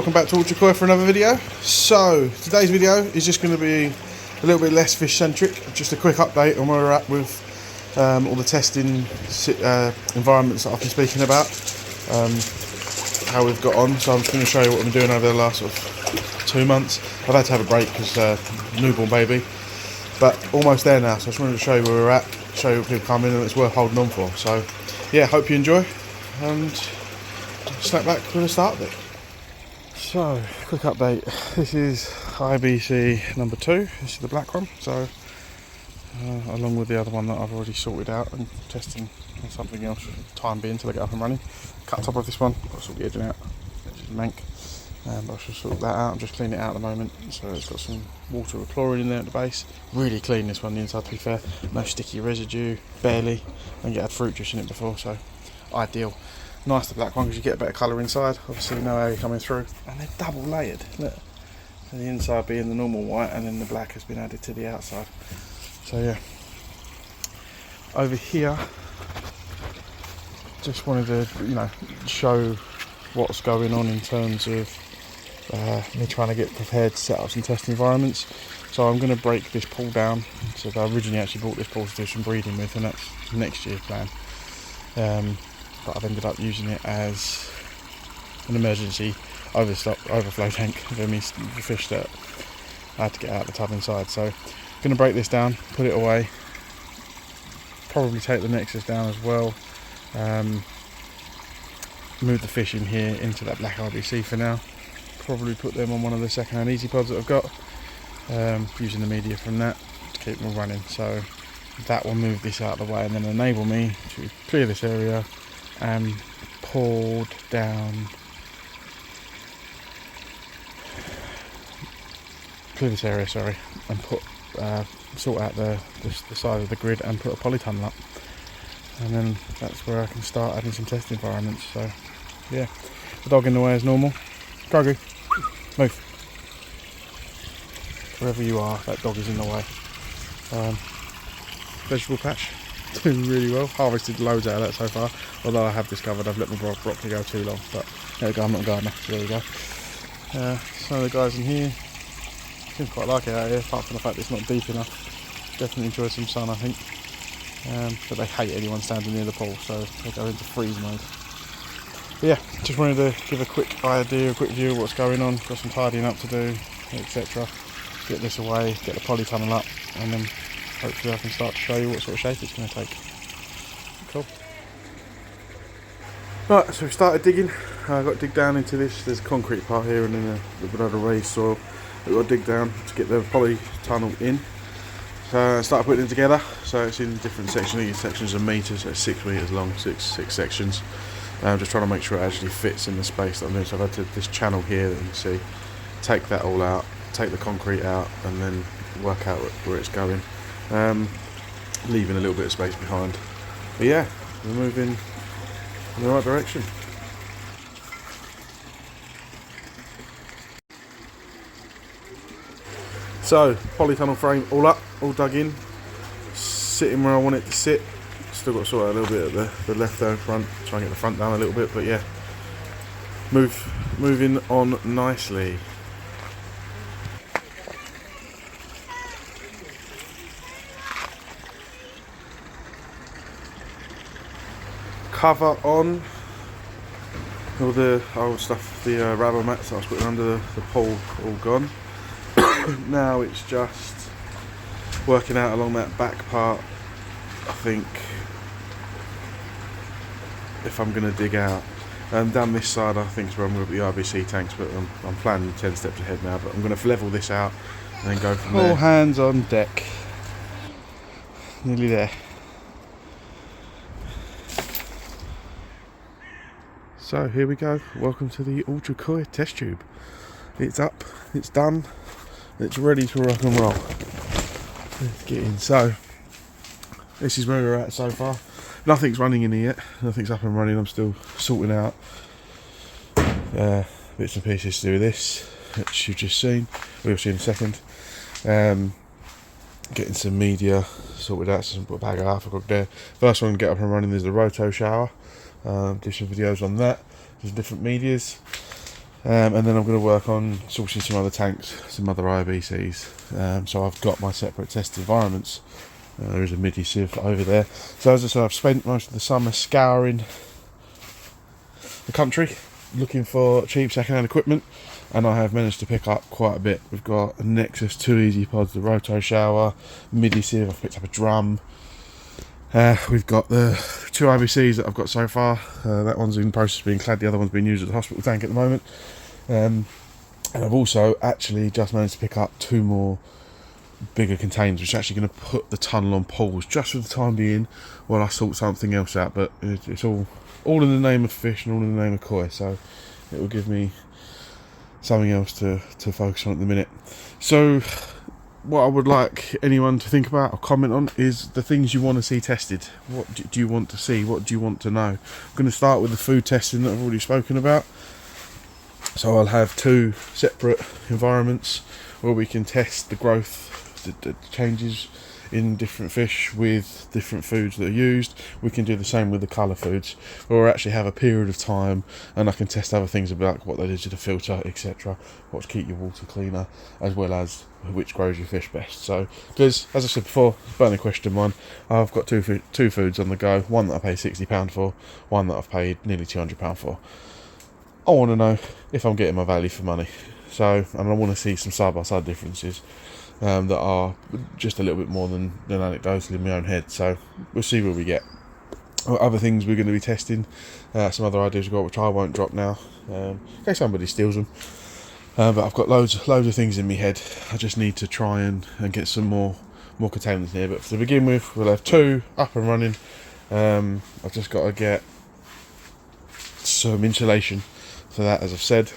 welcome back to Ultra Koi for another video. So today's video is just going to be a little bit less fish centric, just a quick update on where we're at with all the testing environments that I've been speaking about, how we've got on. So I'm just going to show you what I've been doing over the last sort of 2 months. I've had to have a break because newborn baby, but almost there now. So I just wanted to show you where we're at, show you what people come in and it's worth holding on for. So yeah, hope you enjoy and snap back with the start of it. So, quick update. This is IBC number 2. This is the black one. So, along with the other one that I've already sorted out and testing on something else for the time being until I get up and running. Cut top of this one. Got to sort the edging out. Which is mank. I should sort that out. I'm just cleaning it out at the moment. So it's got some water with chlorine in there at the base. Really clean this one, the inside, to be fair. No sticky residue, barely. I think it had fruit juice in it before, so ideal. Nice, the black one, because you get a better colour inside. Obviously you know how you're coming through. And they're double layered, look. So the inside being the normal white and then the black has been added to the outside. So yeah. Over here, just wanted to, show what's going on in terms of me trying to get prepared to set up some test environments. So I'm going to break this pool down. So I originally actually bought this pool to do some breeding with, and that's next year's plan. But I've ended up using it as an emergency overflow tank for me fish that I had to get out of the tub inside. So I'm going to break this down, put it away, probably take the nexus down as well, move the fish in here into that black IBC for now, probably put them on one of the second-hand easy pods that I've got, using the media from that to keep them running. So that will move this out of the way and then enable me to clear this area and pulled down, clear this area, sorry, and put sort out the side of the grid and put a polytunnel up, and then that's where I can start adding some test environments. So yeah, the dog in the way as normal. Grogu, move. Wherever you are, that dog is in the way. Vegetable patch, doing really well. Harvested loads out of that so far, although I have discovered I've let my broccoli go too long, but there we go, I'm not a gardener, so there we go. Some of the guys in here seem quite like it out here, apart from the fact it's not deep enough. Definitely enjoy some sun, I think, but they hate anyone standing near the pool, so they go into freeze mode. But yeah, just wanted to give a quick idea, a quick view of what's going on. Got some tidying up to do, etc. Get this away, get the polytunnel up, and then hopefully I can start to show you what sort of shape it's going to take. Cool. Right, so we started digging. I got to dig down into this. There's a concrete part here and then a bit of raised soil. We've got to dig down to get the polytunnel in. So I started putting it together. So it's in different sections. Each sections are meters, so it's 6 meters long, six sections. I'm just trying to make sure it actually fits in the space that I'm doing. So I've had to, this channel here that you can see, take that all out, take the concrete out, and then work out where it's going. Leaving a little bit of space behind. But yeah, we're moving in the right direction. So, polytunnel frame all up, all dug in, sitting where I want it to sit. Still got to sort out a little bit at the left there in front, try and get the front down a little bit, but yeah, moving on nicely. Cover on, all the old stuff, the rubber mats that I was putting under the pool, all gone. Now it's just working out along that back part. I think if I'm going to dig out, down this side I think is where I'm going to put the IBC tanks, but I'm planning 10 steps ahead now, but I'm going to level this out and then go from there. All hands on deck. Nearly there. So here we go, welcome to the Ultra Koi test tube. It's up, it's done, it's ready to rock and roll. Let's get in. So, this is where we're at so far. Nothing's running in here yet, nothing's up and running. I'm still sorting out bits and pieces to do with this, which you've just seen, we'll see in a second. Getting some media sorted out, so put a bag of half a cook there. First one to get up and running is the roto shower. Do some videos on that. There's different medias. and then I'm going to work on sourcing some other tanks, some other IBCs. So I've got my separate test environments. There is a MIDI sieve over there. So as I said, I've spent most of the summer scouring the country looking for cheap second-hand equipment, and I have managed to pick up quite a bit. We've got a Nexus 2 Easy Pods, the roto shower, MIDI sieve, I've picked up a drum. We've got the 2 IBCs that I've got so far. That one's in the process of being clad, the other one's being used at the hospital tank at the moment. And I've also actually just managed to pick up 2 more bigger containers, which are actually going to put the tunnel on pause just for the time being while I sort something else out. But it's all in the name of fish and all in the name of koi, so it will give me something else to focus on at the minute. So what I would like anyone to think about or comment on is the things you want to see tested. What do you want to see? What do you want to know? I'm going to start with the food testing that I've already spoken about. So I'll have 2 separate environments where we can test the growth, the changes in different fish with different foods that are used. We can do the same with the colour foods, where we actually have a period of time and I can test other things about what they do to the filter, etc. What to keep your water cleaner, as well as which grows your fish best. So, because as I said before, burning question one, I've got two foods on the go. One that I paid £60 for, one that I've paid nearly £200 for. I want to know if I'm getting my value for money. So, and I want to see some side-by-side differences that are just a little bit more than anecdotal in my own head. So we'll see where we get. Other things we're going to be testing, some other ideas we've got which I won't drop now, in case somebody steals them. But I've got loads of things in my head. I just need to try and get some more containers here. But to begin with, we'll have 2 up and running. I've just got to get some insulation for that, as I've said,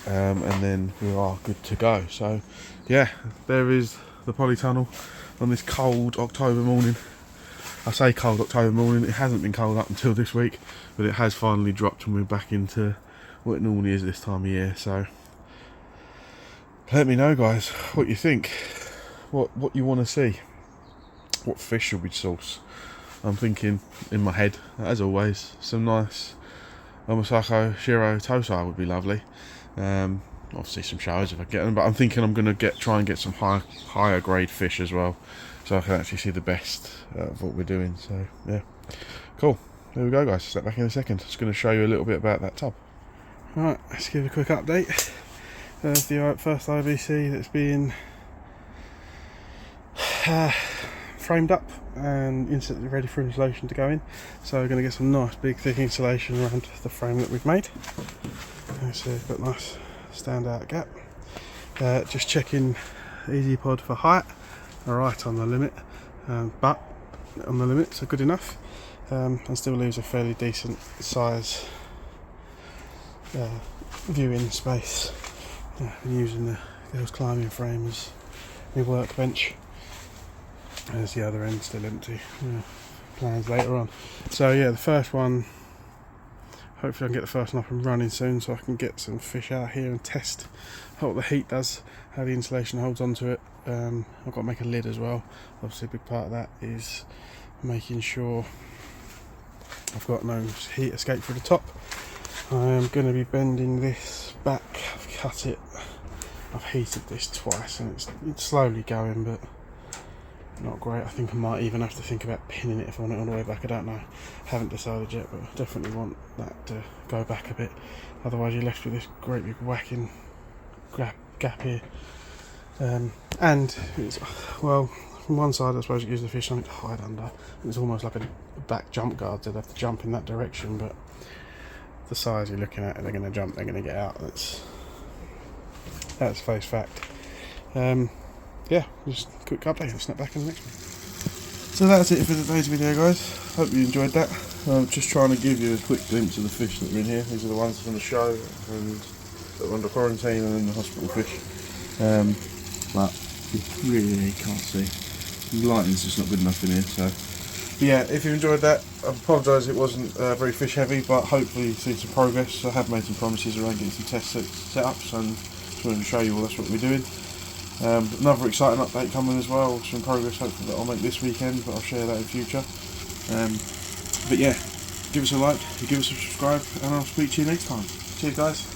and then we are good to go. So yeah, there is the polytunnel on this cold October morning. I say cold October morning, it hasn't been cold up until this week, but it has finally dropped and we're back into what it normally is this time of year. So let me know, guys, what you think, what you want to see, what fish should we source. I'm thinking in my head, as always, some nice Omasako Shiro Tosai would be lovely. Obviously some showers if I get them, but I'm thinking I'm going to try and get some higher grade fish as well, so I can actually see the best of what we're doing. So yeah, cool. There we go, guys. Step back in a second. Just going to show you a little bit about that tub. Right, let's give a quick update. There's the first IBC that's being framed up and instantly ready for insulation to go in. So we're going to get some nice big thick insulation around the frame that we've made. So we've got nice standout gap. Just checking Easy Pod for height, right on the limit, but on the limit, so good enough, and still leaves a fairly decent size viewing space. I'm using the girls' climbing frame as my workbench. There's the other end still empty. Plans later on. So yeah, the first one, hopefully I can get the first one up and running soon so I can get some fish out here and test what the heat does, how the insulation holds onto it. I've got to make a lid as well. Obviously a big part of that is making sure I've got no heat escape through the top. I am going to be bending this back. I've cut it, I've heated this twice and it's slowly going, but not great. I think I might even have to think about pinning it if I want it all the way back. I don't know, haven't decided yet, but I definitely want that to go back a bit, otherwise you're left with this great big whacking gap here. And it's, well, from one side I suppose it gives the fish something to hide under. It's almost like a back jump guard, so they have to jump in that direction, but the size you're looking at, they're going to jump, they're going to get out. That's face fact. Yeah, just a quick update. I'll snap back in the next one. So that's it for today's video, guys. Hope you enjoyed that. I'm just trying to give you a quick glimpse of the fish that are in here. These are the ones from the show and that are under quarantine, and then the hospital fish. But you really can't see. The lighting's just not good enough in here. So, but yeah, if you enjoyed that, I apologise it wasn't very fish heavy, but hopefully you've seen some progress. I have made some promises around getting some test setups, and just wanted to show you all that's what we're doing. Another exciting update coming as well, some progress hopefully that I'll make this weekend, but I'll share that in future. But yeah, give us a like, give us a subscribe, and I'll speak to you next time. Cheers, guys.